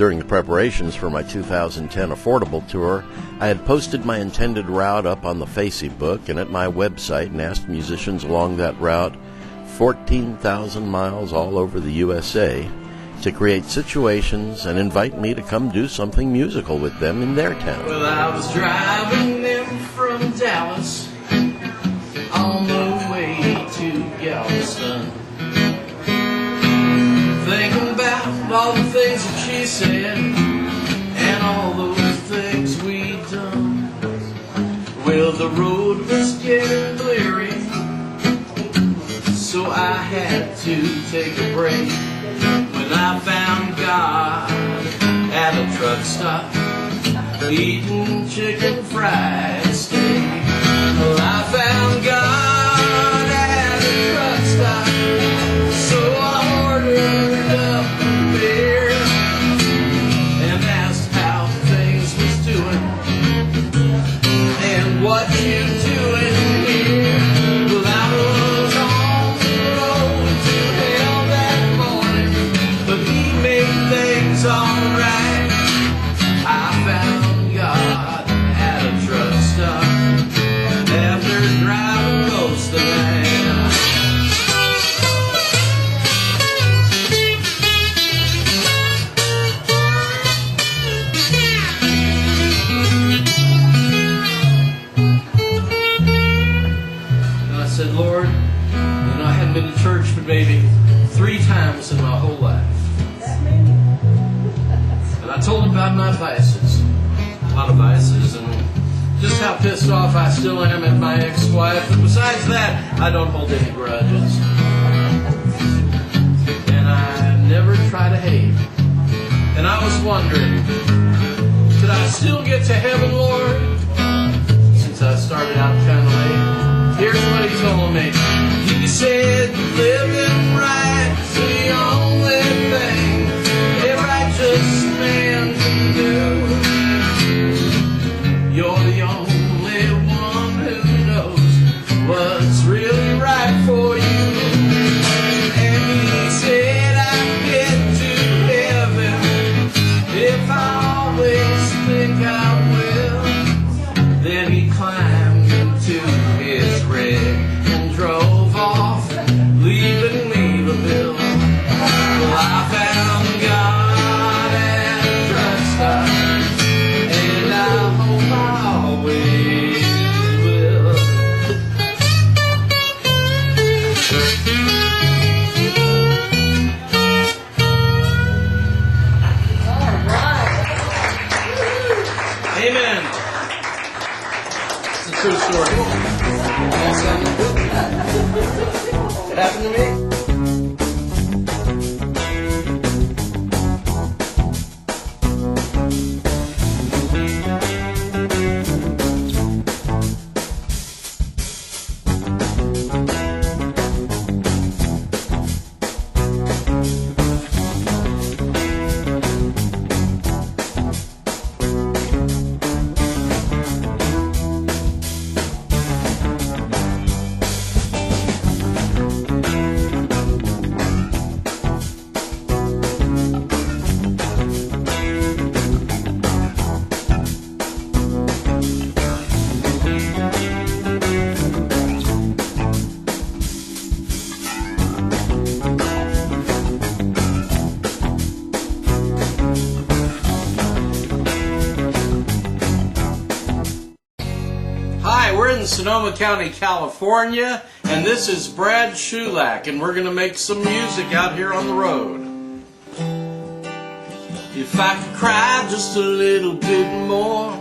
During the preparations for my 2010 Affordable Tour, I had posted my intended route up on the Facebook and at my website and asked musicians along that route, 14,000 miles all over the USA, to create situations and invite me to come do something musical with them in their town. Well, I was driving in from Dallas on the way to Galveston, thinking about all the things that she said and all those things we'd done. Well, the road was getting bleary, so I had to take a break. When I found God at a truck stop, eating chicken fried steak. Well, I found God at a truck stop, so I ordered up a beer and asked how things was doing and what you doing here. Well, I was on the road to hell that morning, but he made things alright. I found God at a truck stop after driving most of the night. And I said, Lord, I hadn't been to church but maybe 3 times in my whole life. And I told him about my vices, a lot of vices, and just how pissed off I still am at my ex-wife. But besides that, I don't hold any grudges. And I never try to hate. And I was wondering, could I still get to heaven, Lord? Since I started out kind of late. Here's what he told me. He said, living right's the only thing a righteous man can do. You're the only one who knows what's really right for you. And he said I'd get to heaven if I always think I will. Then he climbed into his rig and drove off, leaving me the bill. Well, I found God at a truck stop, and I hope I always will. All right. Amen. It's a true story. It happened to me. Sonoma County, California, and this is Brad Shulak, and we're going to make some music out here on the road. If I could cry just a little bit more,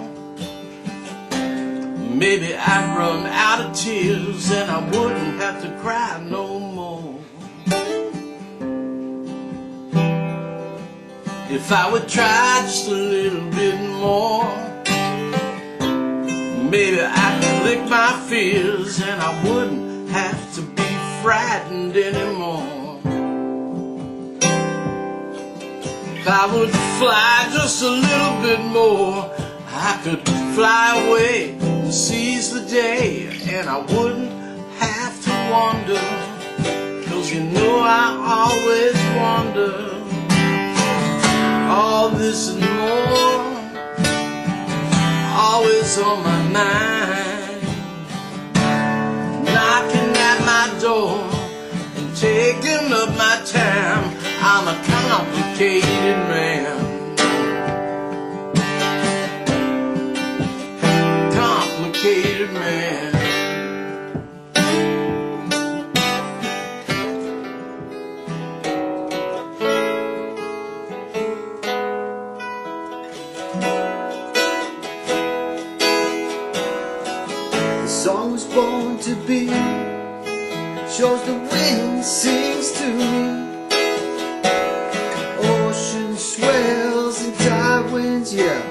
maybe I'd run out of tears and I wouldn't have to cry no more. If I would try just a little bit more, maybe I could lick my fears and I wouldn't have to be frightened anymore. If I would fly just a little bit more, I could fly away to seize the day and I wouldn't have to wonder, 'cause you know I always wonder. All this and more, always on my mind, knocking at my door and taking up my time. I'm a complicated man. Complicated man. The song was born to be, shows the wind sings to me. Ocean swells and tide winds, yeah,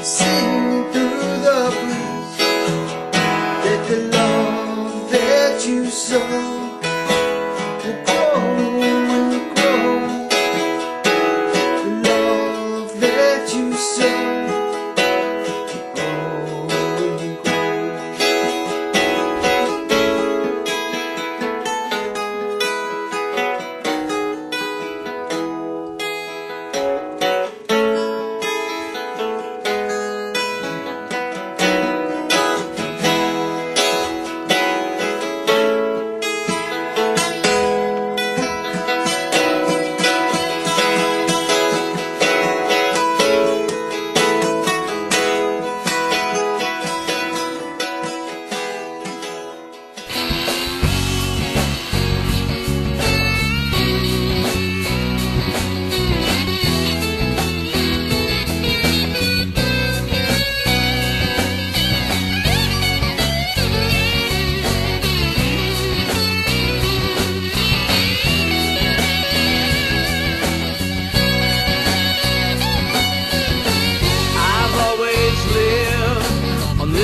singing through the breeze. That the love that you sow will grow and grow. The love that you sow will grow and grow.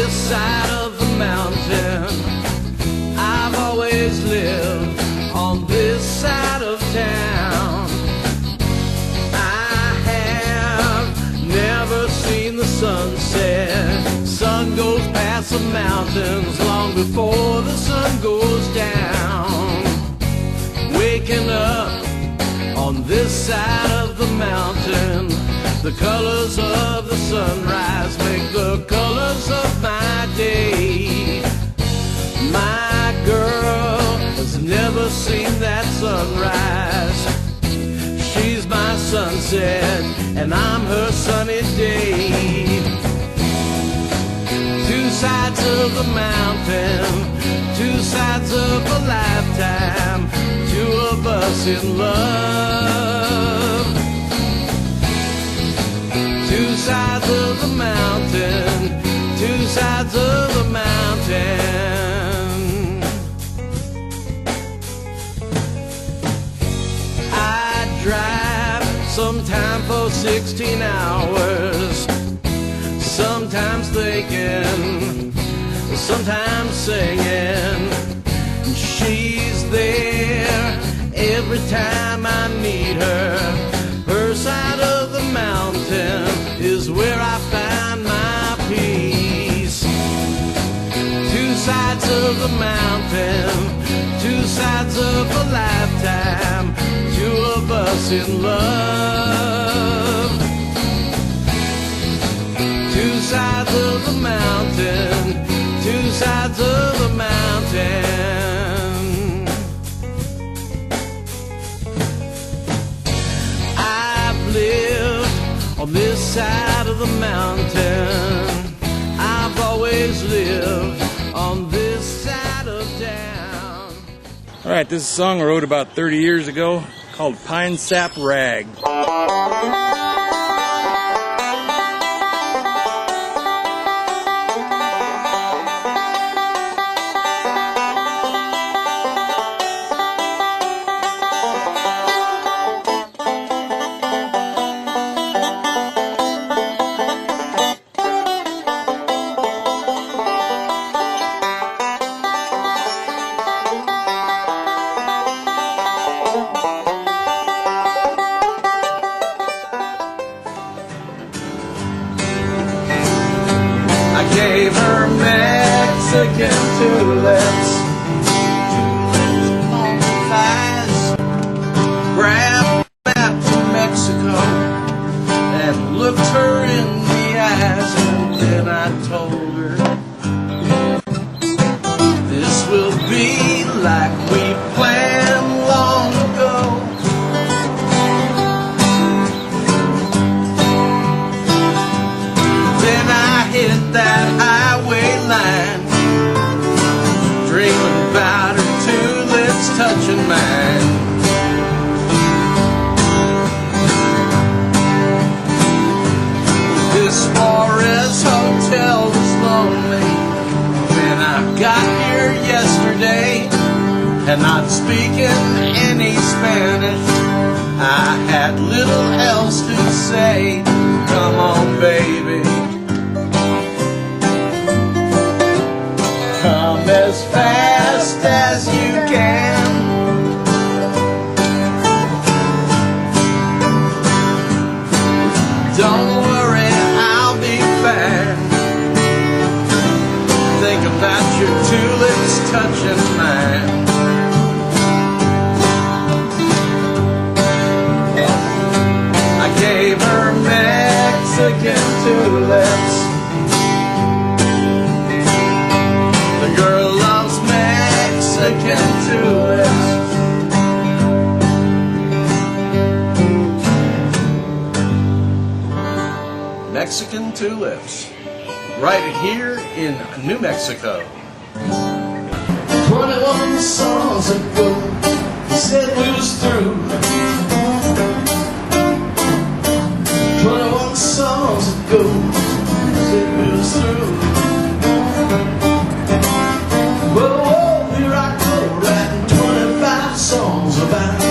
Side of the mountain, I've always lived on this side of town. I have never seen the sunset. Sun goes past the mountains long before the sun goes down. Waking up on this side of the mountain, the colors of the sunrise make the colors of my day. My girl has never seen that sunrise. She's my sunset and I'm her sunny day. Two sides of the mountain, two sides of a lifetime, two of us in love. Two sides of the mountain, two sides of the mountain. I drive sometime for 16 hours, sometimes thinking, sometimes singing. She's there every time I need her. Her side of the mountain is where I find my peace. Two sides of the mountain, two sides of a lifetime, two of us in love. Two sides of the mountain, two sides of the mountain. Lived on this side of the mountain. I've always lived on this side of town. All right, this is a song I wrote about 30 years ago called Pine Sap Rag. a plan long ago. Then I hit that highway line, dreaming about her two lips touching mine. This Flores hotel was lonely when I got here yesterday, and not speaking any Spanish, I had little else to say. Come on, baby, come as fast as you can. Don't worry, I'll be fine. Think about your two lips touching mine. I gave her Mexican tulips. The girl loves Mexican tulips. Mexican tulips, right here in New Mexico. 21 songs ago, he said we was through. 21 songs ago, he said we was through. Whoa, whoa, here I go, writing 25 songs about you.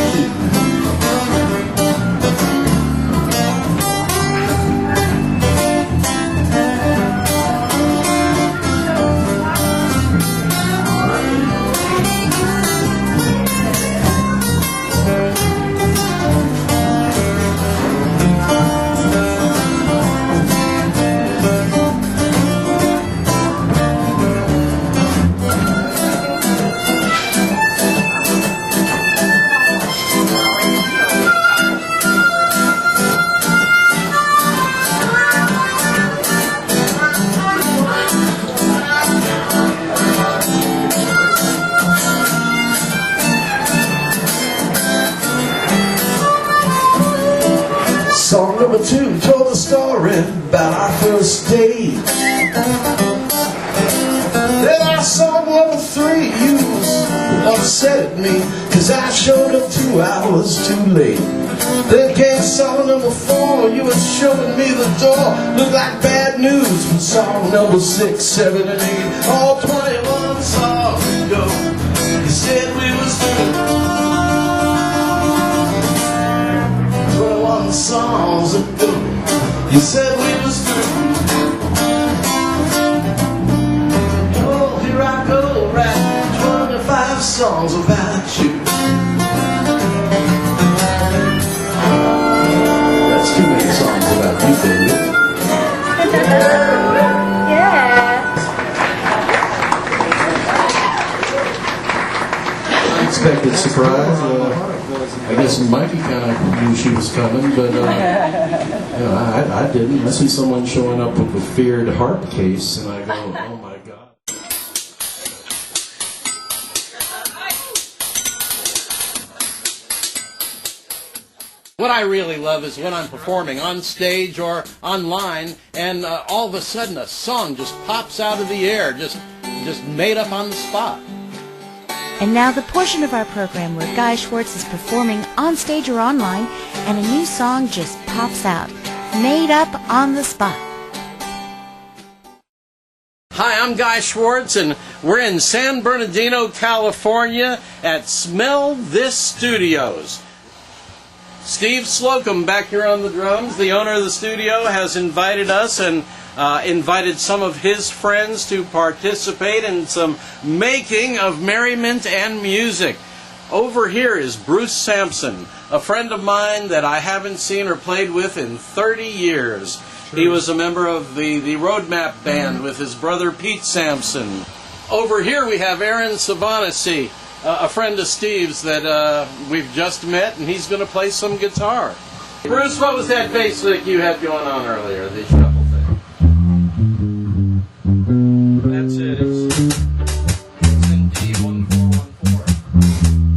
Song number 2 told the story about our first date. Then our song number 3, you was upset at me 'cause I showed up 2 hours too late. Then came song number 4, you was showing me the door. Looked like bad news from song number 6, 7, and 8. All 21 songs ago, you said we was through. 21 songs ago, you said we was through. Oh, here I go, writing 25 songs about you. That's too many songs about you, baby. Yeah. Unexpected surprise. I guess Mikey kind of knew she was coming, but you know, I didn't. I see someone showing up with a feared harp case, and I go, oh my God. What I really love is when I'm performing on stage or online, and all of a sudden a song just pops out of the air, just made up on the spot. And now the portion of our program where Guy Schwartz is performing on stage or online, and a new song just pops out, made up on the spot. Hi, I'm Guy Schwartz, and we're in San Bernardino, California at Smell This Studios. Steve Slocum back here on the drums, the owner of the studio, has invited us and invited some of his friends to participate in some making of merriment and music. Over here is Bruce Samson, a friend of mine that I haven't seen or played with in 30 years. He was a member of the Roadmap Band with his brother Pete Samson. Over here we have Aaron Savanasi, a friend of Steve's that we've just met, and he's going to play some guitar. Bruce, what was that bass lick you had going on earlier, the shuffle thing? That's it. It's in D1414.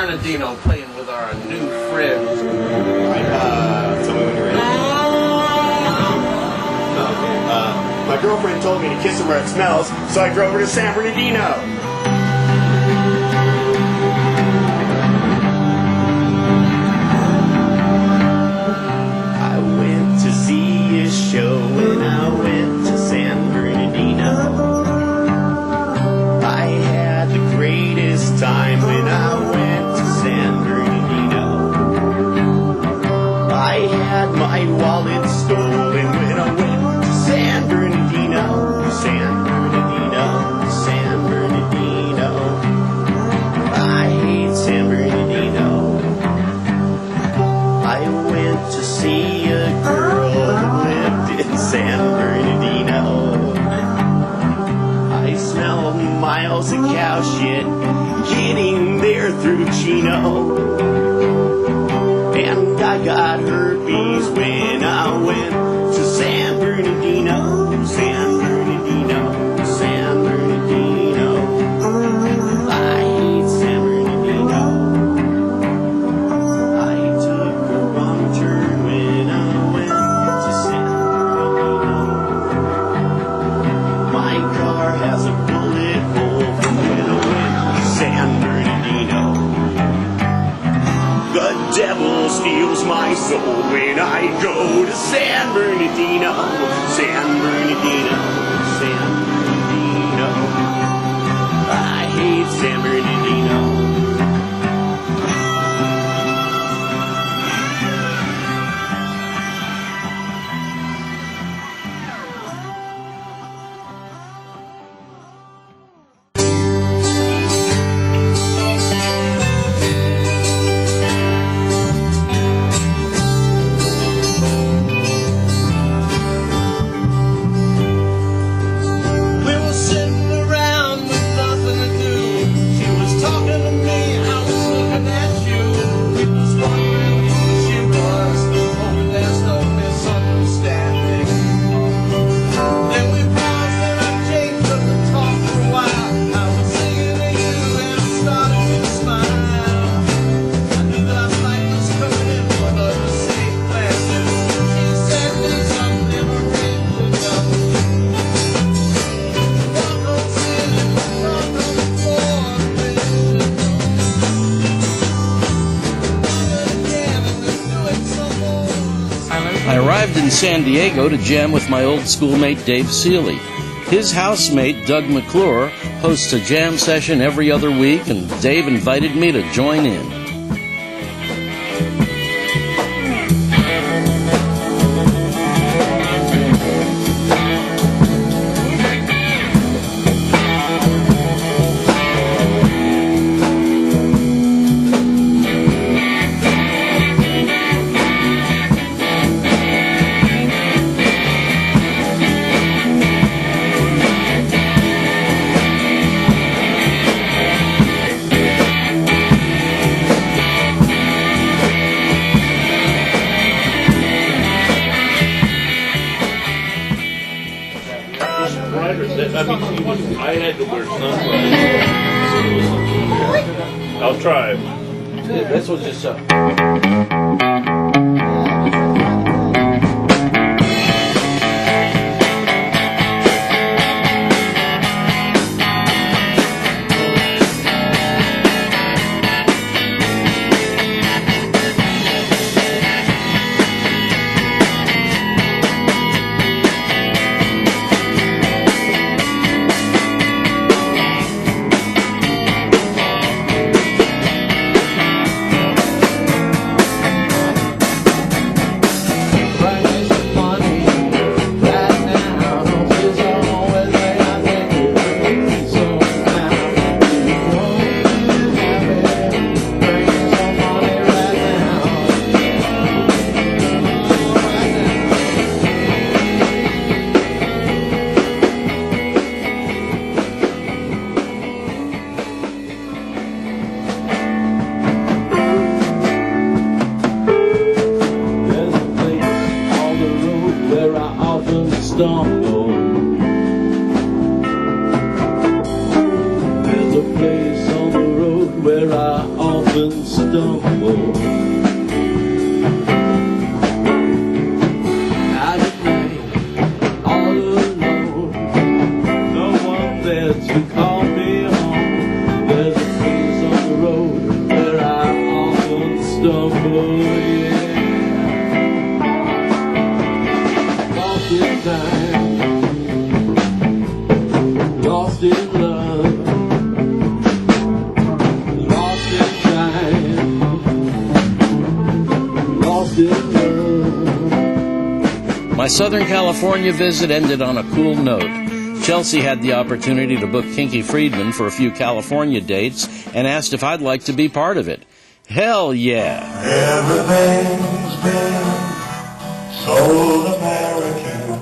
Bernardino playing with our new friends. Tell me when you're ready. My girlfriend told me to kiss him where it smells, so I drove her to San Bernardino. I went to see a show when I went to San Bernardino. I had the greatest time when I went to San Bernardino. I had my wallet stolen when I went to San Bernardino. San Bernardino, San Bernardino. I hate San Bernardino. I went to see a girl that lived in San Bernardino. I smelled miles of cow shit getting there through Chino. And I got herpes when I went to San Bernardino. San Bernardino, San Bernardino. I hate San Bernardino. I took a wrong turn when I went to San Bernardino. My car has a bullet hole from when I went to San Bernardino. The devil steals my soul when I go to San Bernardino. San Bernardino, San Bernardino. I hate San Bernardino. We were sitting around with nothing to do. She was talking to me, I was looking at you. We was wondering who she was, hoping there's no misunderstanding. Then we paused and I changed up the talk for a while. I was singing to you and I started to smile. I knew that our life was coming in for another safe landing. She said there's something we're ready to go. I arrived in San Diego to jam with my old schoolmate Dave Seeley. His housemate Doug McClure hosts a jam session every other week, and Dave invited me to join in. I had to wear sunglasses. I'll try. This was just stumble. There's a place on the road where I often time, lost in love, lost in time, lost in love. My Southern California visit ended on a cool note. Chelsea had the opportunity to book Kinky Friedman for a few California dates and asked if I'd like to be part of it. Hell yeah. Everything's been so American.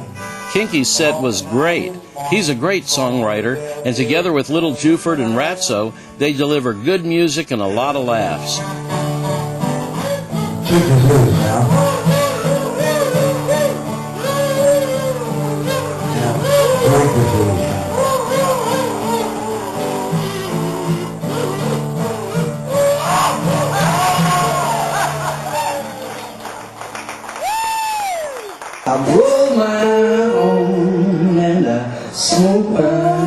Kinky's set was great. He's a great songwriter, and together with Little Juford and Ratso, they deliver good music and a lot of laughs. Take it easy now. Break the blues now. I roll my own and I smoke my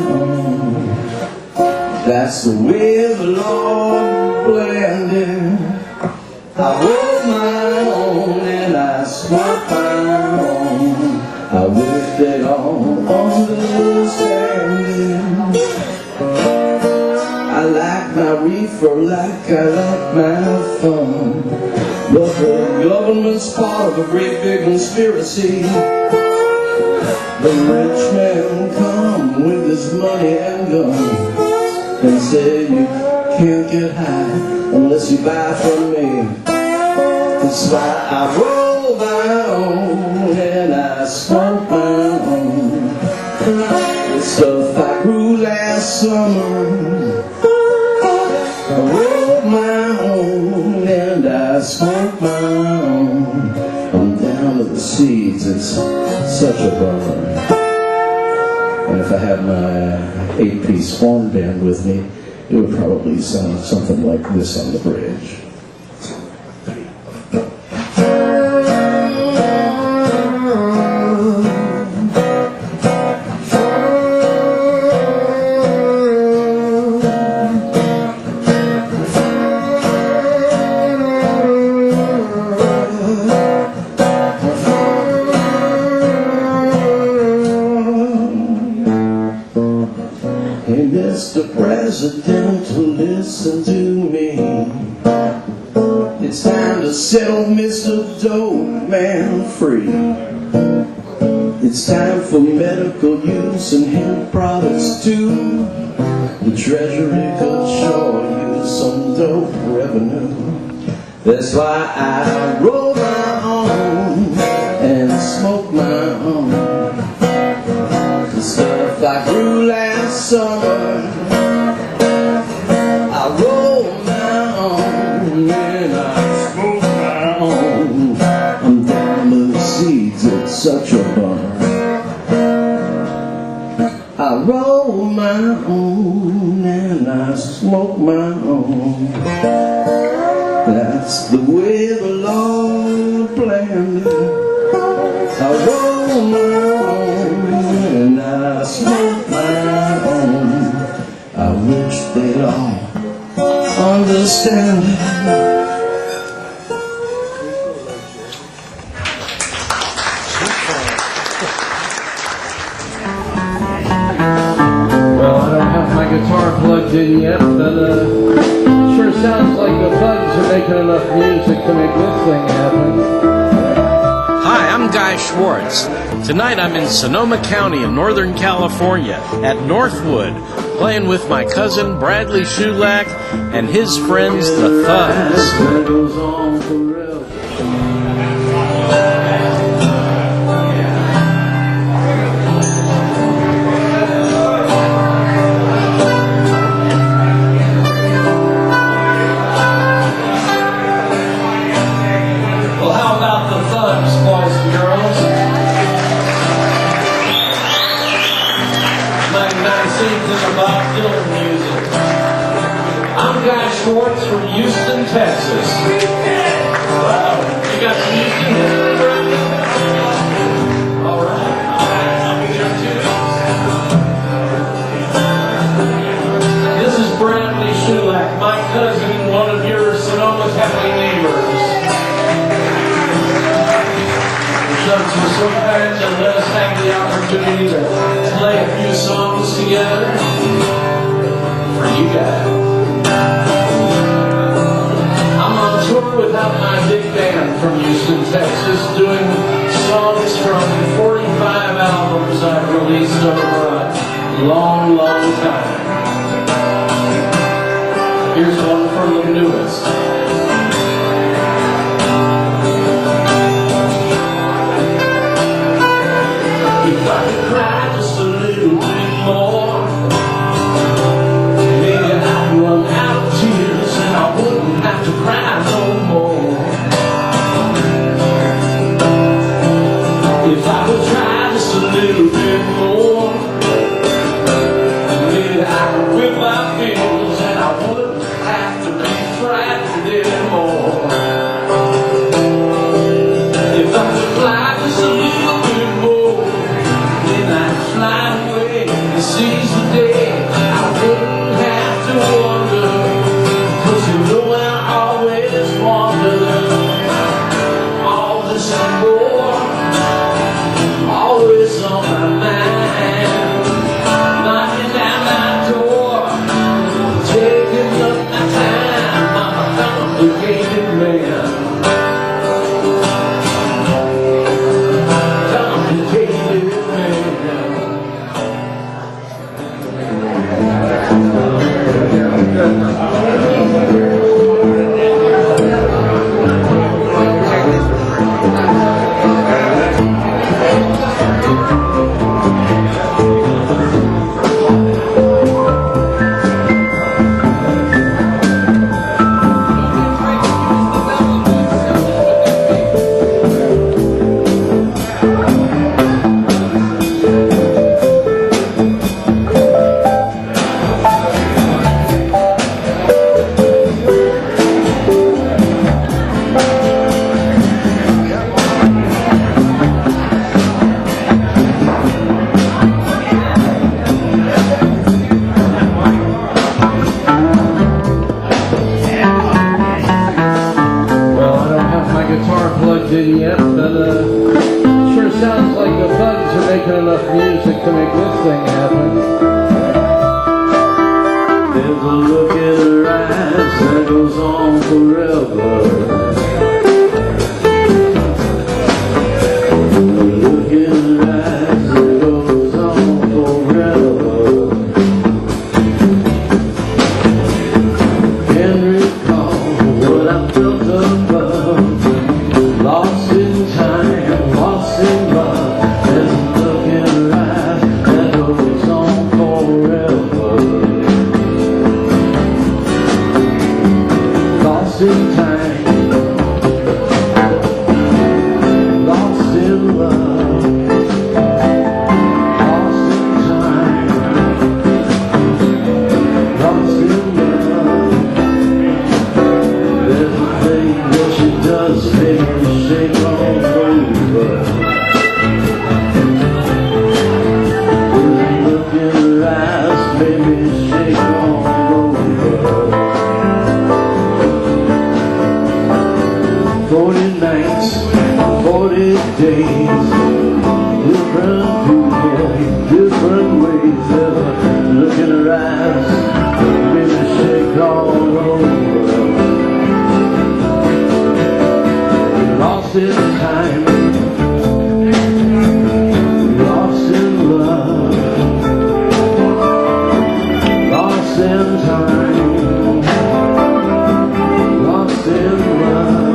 own. That's the way the Lord planned it. I roll my own and I smoke my own. I wish they all understanding. I like my reefer like I like my fun. But the government's part of a great big conspiracy. The rich man come with his money and guns and say you can't get high unless you buy from me. That's why I roll my own and I smoke my own. The stuff I grew last summer, I roll my own and I smoke my own. I'm down to the seeds, it's such a bummer. And if I had my 8-piece horn band with me, it would probably sound something like this on the bridge. Mr. President, listen to me. It's time to set old Mr. Dope Man free. It's time for medical use and hemp products too. The Treasury could sure use some dope revenue. That's why I roll my own and smoke my own. The stuff I grew last summer, I roll my own and I smoke my own. I'm down to the seeds, it's such a bummer. I roll my own and I smoke my own. That's the way the Lord planned it. I roll my own and I smoke my own. I wish they'd all understand it. Well, I don't have my guitar plugged in yet, but sure sounds like the THUGZ are making enough music to make this thing happen. Hi, I'm Guy Schwartz. Tonight I'm in Sonoma County in Northern California at Northwood, playing with my cousin Bradley Shulak and his friends, the THUGZ. Well, how about the THUGZ, boys and girls? Mighty nice evening of Bob Dylan music. I'm Guy Schwartz from Houston, Texas. THUGZ were so kind to let us have the opportunity to play a few songs together for you guys. I'm on tour without my big band from Houston, Texas, doing songs from 45 albums I've released over a long, long time. Here's one from the newest. If I could cry just a little bit more, maybe I'd run out of tears and I wouldn't have to cry no more. If I could try just a little bit more, maybe I could whip my fingers and I wouldn't have to be frightened anymore. If I could fly just a little bit more, then I'd fly away and seize the day. I wouldn't have to wonder, 'cause you know I always wondered. All this and more, always on my mind, knocking down my door, taking up my time. I'm a complicated man. Complicated man. Well, I don't have my guitar plugged in yet, but sure sounds like the THUGZ are making enough music to make this thing happen. There's a look in her eyes that goes on forever. A look in her eyes that goes on forever. Can't recall what I felt above. Lost in time, lost in love. There's a look in her eyes that goes on forever. Lost in time, lost in love. Lost in time, lost in love. There's a thing that she does make me shake all over. There's a look in her eyes, made me shake all over. 40 nights, 40 days, different people, different ways. There's a look in her eyes, made me shake all over. Lost in time, lost in love, lost in time, lost in love.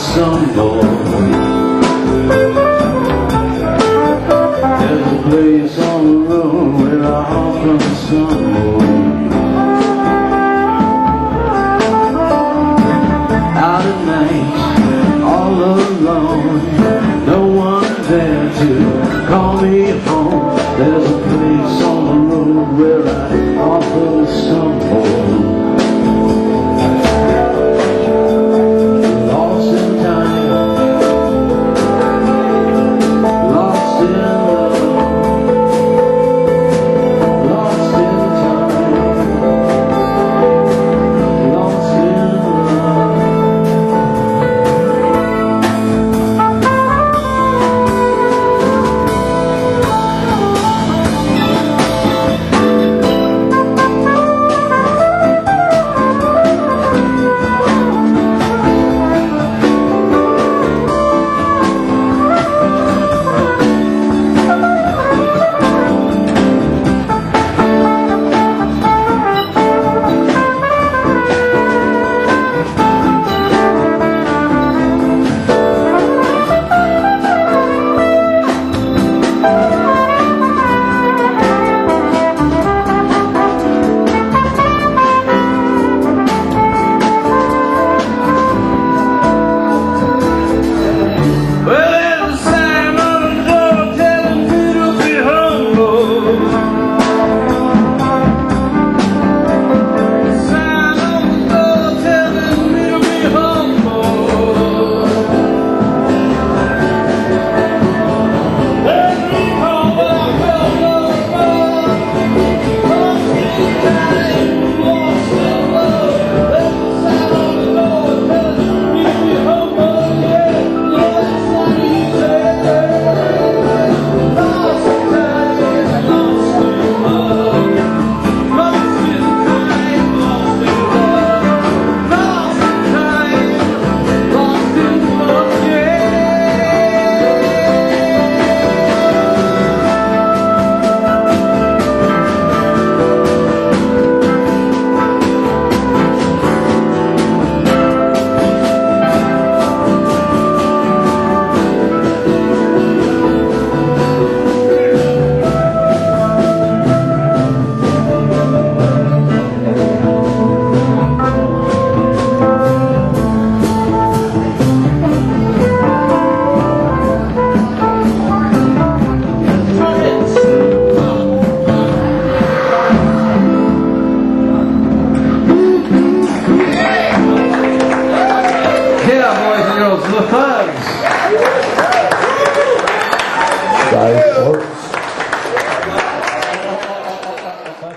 stumble. There's a place on the road where I often stumble. Out at night, all alone, no one there to call me home. There's a place on the road where I often stumble. Lost in time, lost in love, lost in time, lost in love.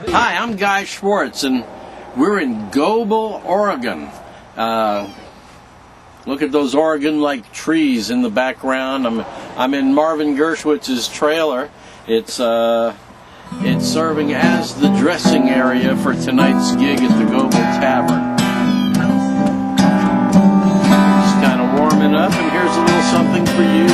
Hi, I'm Guy Schwartz, and we're in Goble, Oregon. Look at those Oregon-like trees in the background. I'm in Marvin Gershowitz's trailer. It's serving as the dressing area for tonight's gig at the Goble Tavern. Just kind of warming up, and here's a little something for you.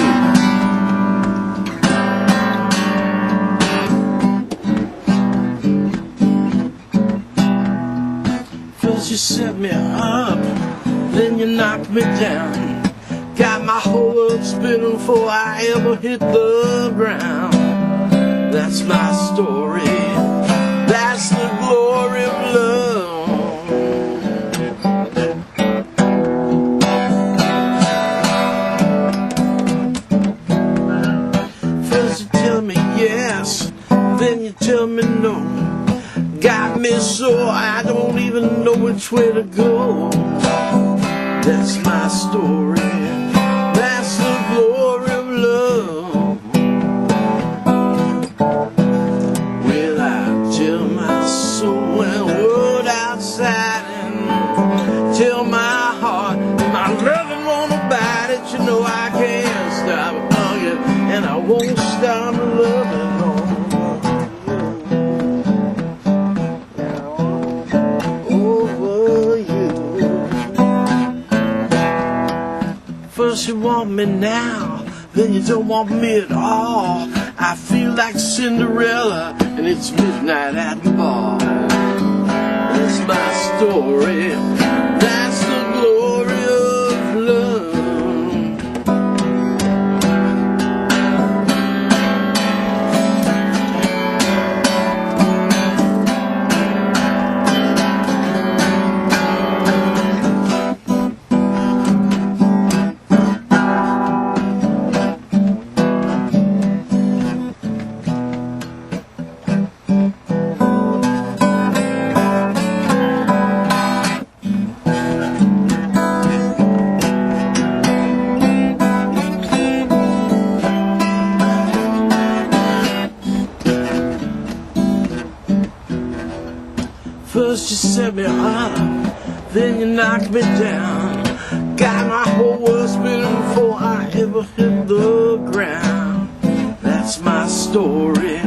You set me up, then you knocked me down. Got my whole world spinning before I ever hit the ground. That's my story. That's the glory of love. First you tell me yes, then you tell me no. Got me so I don't even know which way to go. That's my story. That's the glory of love. Well, I tell my soul and world outside, and tell my heart my loving won't abide it. You know I can't stop hugging, and I won't stop loving on. First you want me now, then you don't want me at all. I feel like Cinderella, and it's midnight at the ball. That's my story. That's the glory of love. light me up, then you knock me down. Got my whole world spinning before I ever hit the ground. That's my story.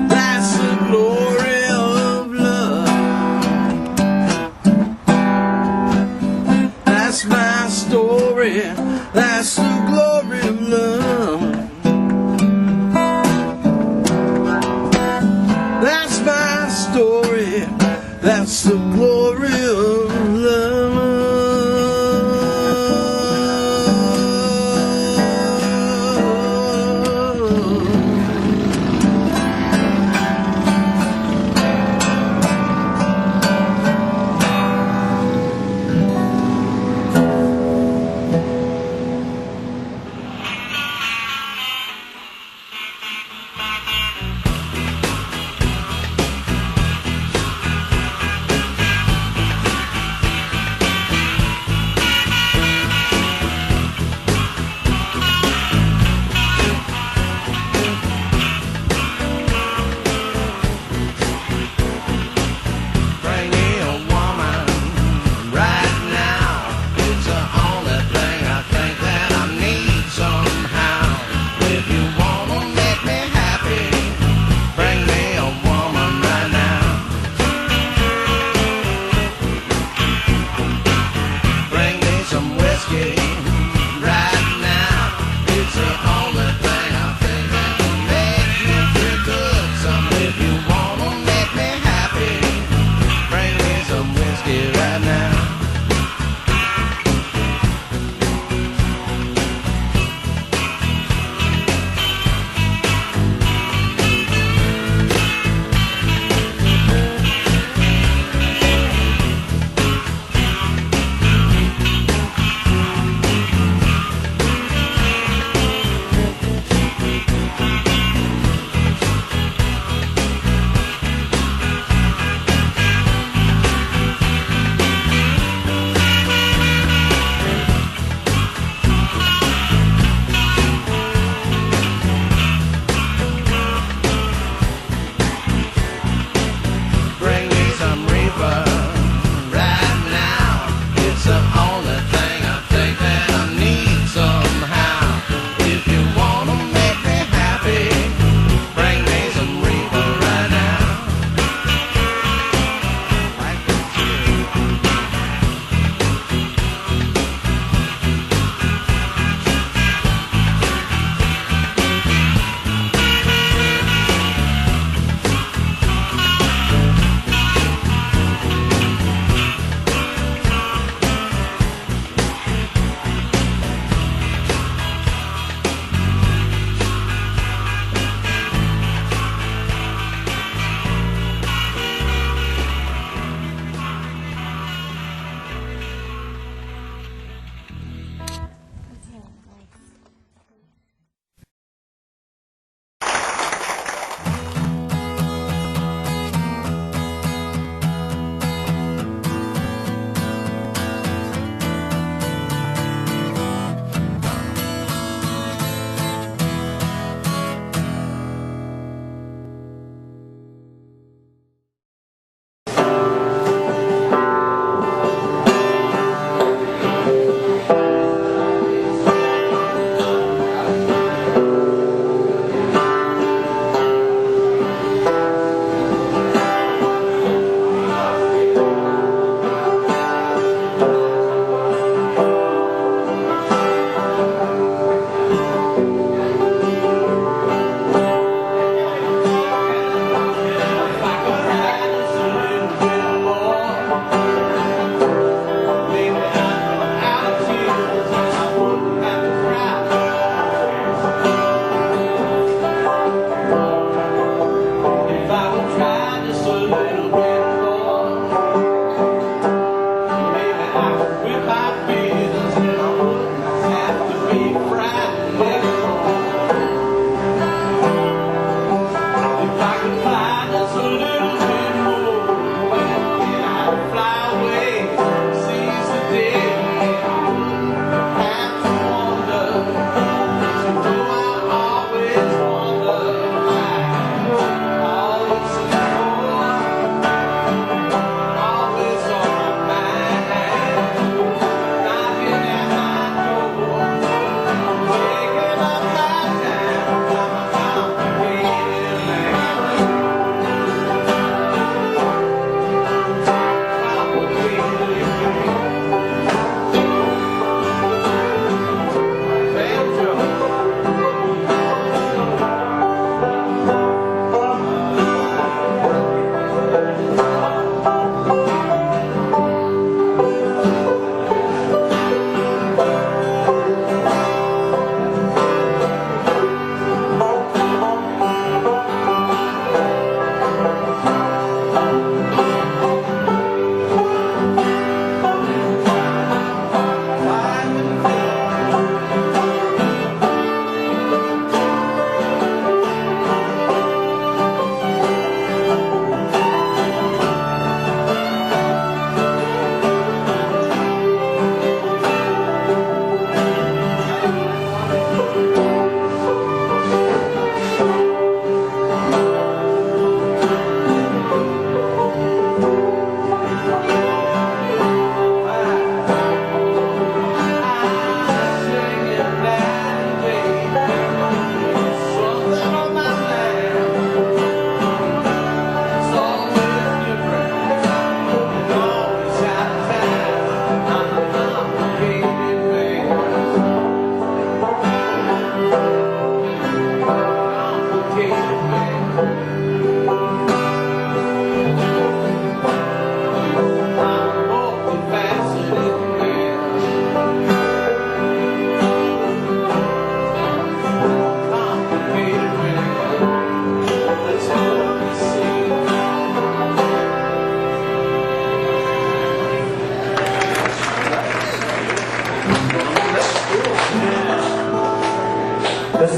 That's the glory of love. That's my story. That's the glory of love. That's my story. That's the glory of love.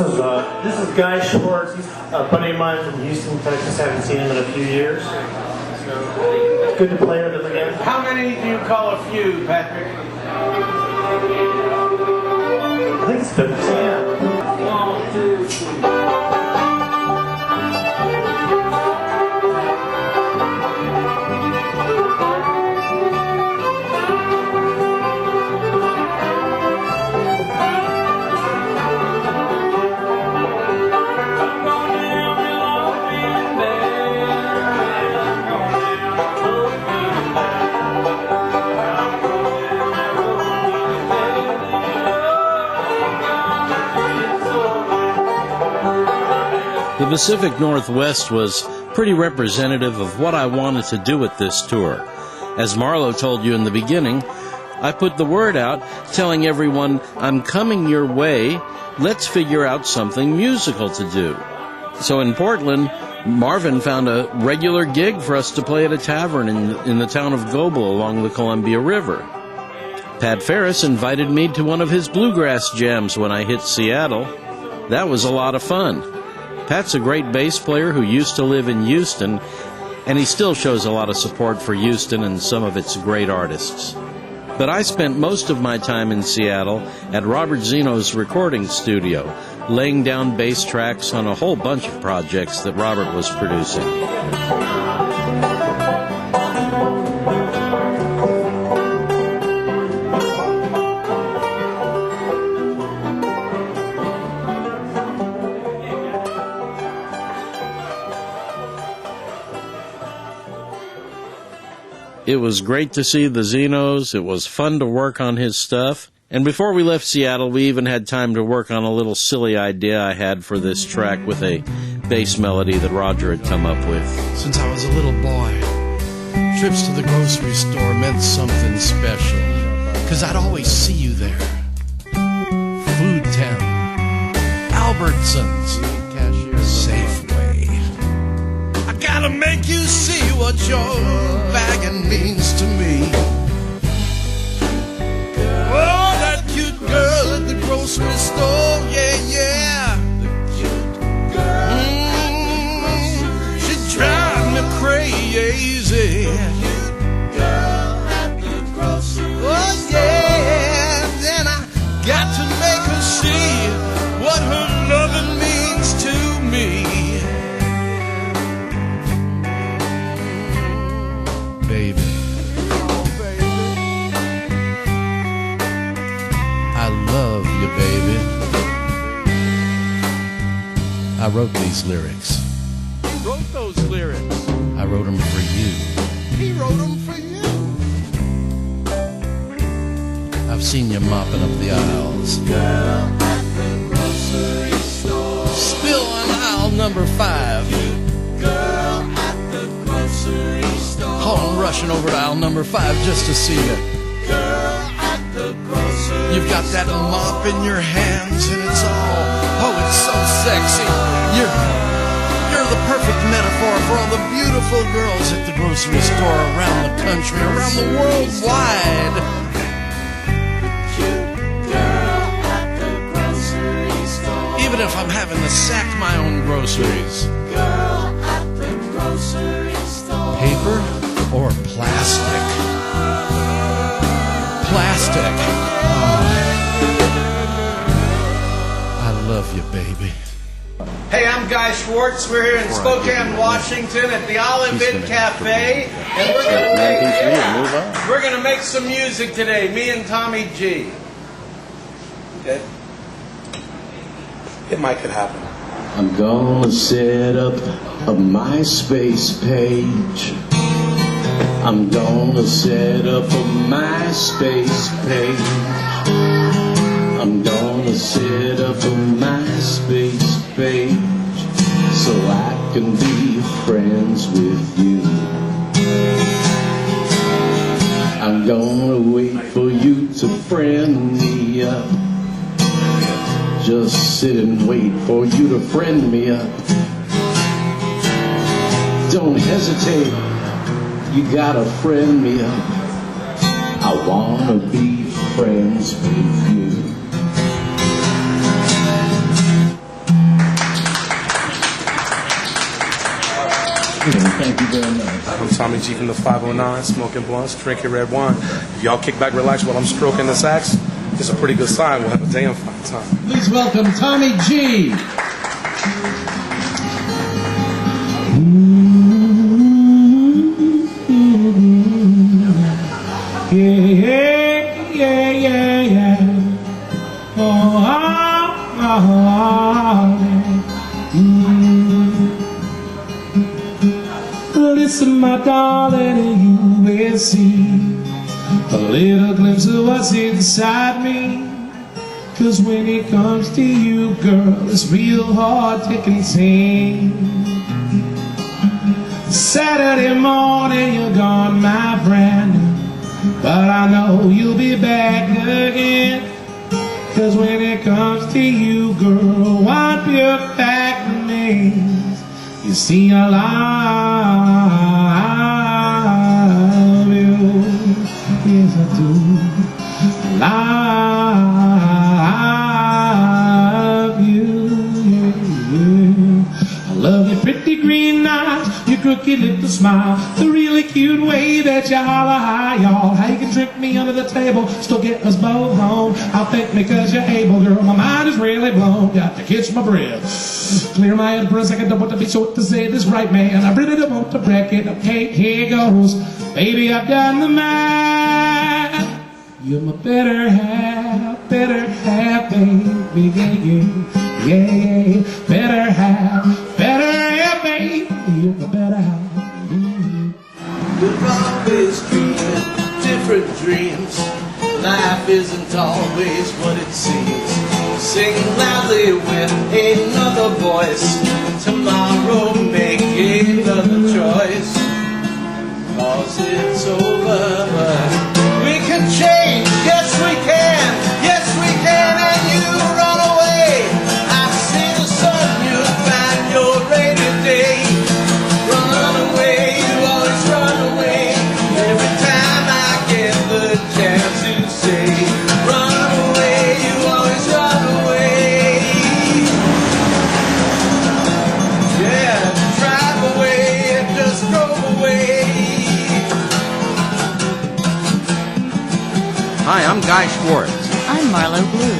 This is Guy Schwartz. He's a buddy of mine from Houston, Texas. I haven't seen him in a few years. So it's good to play with him again. How many do you call a few, Patrick? I think it's 15. Yeah. 1, 2, 3. The Pacific Northwest was pretty representative of what I wanted to do with this tour. As MArlo told you in the beginning, I put the word out telling everyone, I'm coming your way, let's figure out something musical to do. So in Portland, Marvin found a regular gig for us to play at a tavern in the town of Goble along the Columbia River. Pat Ferris invited me to one of his bluegrass jams when I hit Seattle. That was a lot of fun. Pat's a great bass player who used to live in Houston, and he still shows a lot of support for Houston and some of its great artists. But I spent most of my time in Seattle at Robert Xeno's recording studio, laying down bass tracks on a whole bunch of projects that Robert was producing. It was great to see the Xenos. It was fun to work on his stuff. And before we left Seattle, we even had time to work on a little silly idea I had for this track with a bass melody that Roger had come up with. Since I was a little boy, trips to the grocery store meant something special, 'cause I'd always see you there. Food Town, Albertsons, Safeway. I gotta make you see what your bagging means to me. Oh, that cute girl at the grocery store, yeah, yeah. The cute girl she drives me crazy. The cute girl at the grocery store. Oh, yeah. Then I got to make her see what her loving means to me. Baby. I love you, baby. I wrote these lyrics. Who wrote those lyrics? I wrote them for you. He wrote them for you. I've seen you mopping up the aisles. Girl at the grocery store. Spill on aisle number 5. Girl at the grocery store. Oh, I'm rushing over to aisle number 5 just to see you. Girl at the grocery You've got that mop in your hands and it's all, oh, it's so sexy. You're the perfect metaphor for all the beautiful girls at the grocery store around the country, around the world wide. Even if I'm having to sack my own groceries. Girl at the grocery store. Paper or plastic? Plastic. I love you, baby. Hey, I'm Guy Schwartz. We're here in Spokane, Washington at the Olive Inn Cafe, and we're gonna make some music today, me and Tommy G. Okay. It might could happen. I'm gonna set up a MySpace page. I'm gonna set up a MySpace page. I'm gonna set up a MySpace page so I can be friends with you. I'm gonna wait for you to friend me up. Just sit and wait for you to friend me up. Don't hesitate, you gotta friend me up. I wanna be friends with you. Thank you very much. I'm Tommy G from the 509, smoking blunts, drinking red wine. If y'all kick back, relax while I'm stroking the sax, it's a pretty good sign. We'll have a damn fine time. Please welcome Tommy G. Yeah. Listen, my darling, and you will see a little glimpse of what's inside me. 'Cause when it comes to you, girl, it's real hard to contain. Saturday morning, you're gone, my friend, but I know you'll be back again. 'Cause when it comes to you, girl, what you're back to me. You see, I love you. Yes, I do. Love you. Yeah. I love your pretty green eyes, your crooked little smile, the really cute way that you holler hi, y'all. How you can trick me under the table, still get us both home. I'll thank me 'cause you're able, girl. My mind is really blown. Got to catch my breath, clear my head for a second. Don't want to be short to say this right, man. I really don't want to break it. Okay, here goes. Baby, I've done the math. You're my better half, baby. Yeah. Better half, baby. You're my better half. We're always dreaming different dreams. Life isn't always what it seems. Sing loudly with another voice. Tomorrow make another choice. 'Cause it's over, but we can change. Yes, we can. Yes, we can. And you run away. I see the sun. You find your rainy day. Run away. You always run away. Every time I get the chance to say, run away. You always run away. Yeah, drive away and just drove away. Hi, I'm Guy Schwartz. I'm MArlo Blue.